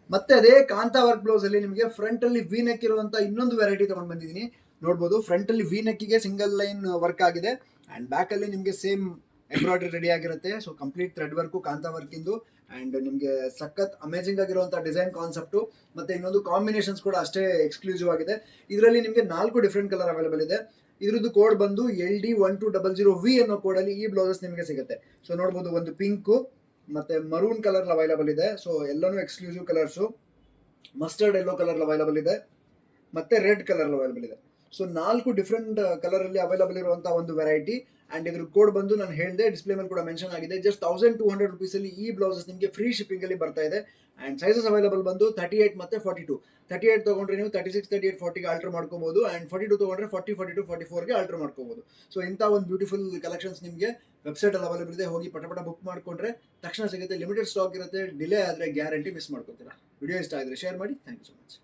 ಮತ್ತೆ ಅದೇ ಕಾಂತಾ work blouse ಅಲ್ಲಿ ನಿಮಗೆ ಫ್ರಂಟ್ ಅಲ್ಲಿ ವಿ ನೆಕ್ ಇರುವಂತ ಇನ್ನೊಂದು ವೆರೈಟಿ ತಗೊಂಡ್ ಬಂದಿದ್ದೀನಿ. ನೋಡ್ಬೋದು ಫ್ರಂಟ್ ಅಲ್ಲಿ ವಿ ನೆಕ್ಗೆ ಸಿಂಗಲ್ ಲೈನ್ ವರ್ಕ್ ಆಗಿದೆ ಅಂಡ್ ಬ್ಯಾಕ್ ಅಲ್ಲಿ ನಿಮಗೆ ಸೇಮ್ ಎಂಬ್ರಾಯ್ಡ್ರಿ ರೆಡಿ ಆಗಿರುತ್ತೆ. So complete thread work kantha work ಇಂದು ಅಂಡ್ ನಿಮಗೆ ಸಖತ್ ಅಮೇಜಿಂಗ್ ಆಗಿರುವಂತಹ ಡಿಸೈನ್ ಕಾನ್ಸೆಪ್ಟು ಮತ್ತೆ ಇನ್ನೊಂದು ಕಾಂಬಿನೇಷನ್ಸ್ ಕೂಡ ಅಷ್ಟೇ ಎಕ್ಸ್ಕ್ಲೂಸಿವ್ ಆಗಿದೆ. ಇದರಲ್ಲಿ ನಿಮಗೆ 4 ಡಿಫ್ರೆಂಟ್ ಕಲರ್ ಅವೈಲೇಬಲ್ ಇದೆ. ಇದ್ರದ್ದು ಕೋಡ್ ಬಂದು LD1200V ಅನ್ನೋ ಕೋಡಲ್ಲಿ ಈ ಬ್ಲೌಸಸ್ ನಿಮಗೆ ಸಿಗುತ್ತೆ. ಸೊ ನೋಡ್ಬೋದು ಒಂದು ಪಿಂಕು ಮತ್ತೆ ಮರೂನ್ ಕಲರ್ ಅವೈಲೇಬಲ್ ಇದೆ. ಸೊ ಎಲ್ಲಾನು exclusive colours. Mustard yellow colour available ಇದೆ ಮತ್ತೆ ರೆಡ್ ಕಲರ್ ಅವೈಲೇಬಲ್ ಇದೆ. ಸೊ 4 ಡಿಫ್ರೆಂಟ್ ಕಲರ್ ಅಲ್ಲಿ ಅವೈಲೇಬಲ್ ಇರುವಂತಹ ಒಂದು ವೆರೈಟಿ ಅಂಡ್ ಇದ್ರ ಕೋಡ್ ಬಂದು ನಾನು ಹೇಳಿದೆ, ಡಿಸ್ಪ್ಲೇ ಮೇಲೆ ಕೂಡ ಮೆನ್ಷನ್ ಆಗಿದೆ. ಜಸ್ಟ್ 1200 rupees ಅಲ್ಲಿ ಈ ಬ್ಲೌಸಸ್ ನಿಮಗೆ ಫ್ರೀ ಶಿಪ್ಪಿಂಗ್ ಅಲ್ಲಿ ಬರ್ತಾ ಇದೆ ಅಂಡ್ ಸೈಜಸ್ ಅವೈಲೇಬಲ್ ಬಂದು 38 ಮತ್ತೆ 42. 38 ತಗೊಂಡ್ರೆ ನೀವು 36, 38, 40ಗೆ ಆಲ್ಟರ್ ಮಾಡ್ಕೋಬಹುದು ಅಂಡ್ 42 ತಗೊಂಡ್ರೆ 40, 42, 44ಗೆ ಆಲ್ಟರ್ ಮಾಡ್ಕೋಬಹುದು. ಸೊ ಇಂಥ ಒಂದು ಬ್ಯೂಟಿಫುಲ್ ಕಲೆಕ್ಷನ್ಸ್ ನಿಮಗೆ ವೆಬ್ಸೈಟ್ ಅಲ್ಲಿ ಅವೈಲೇಬಲ್ ಇದೆ. ಹೋಗಿ ಪಟ ಬುಕ್ ಮಾಡ್ಕೊಂಡ್ರೆ ತಕ್ಷಣ ಸಿಗುತ್ತೆ. ಲಿಮಿಟೆಡ್ ಸ್ಟಾಕ್ ಇರುತ್ತೆ. ಡಿಲೇ ಆದ್ರೆ ಗ್ಯಾರಂಟಿ ಮಿಸ್ ಮಾಡ್ಕೊತೀರಾ. ವಿಡಿಯೋ ಇಷ್ಟ ಆಗಿದ್ರೆ ಶೇರ್ ಮಾಡಿ. Thank you so much.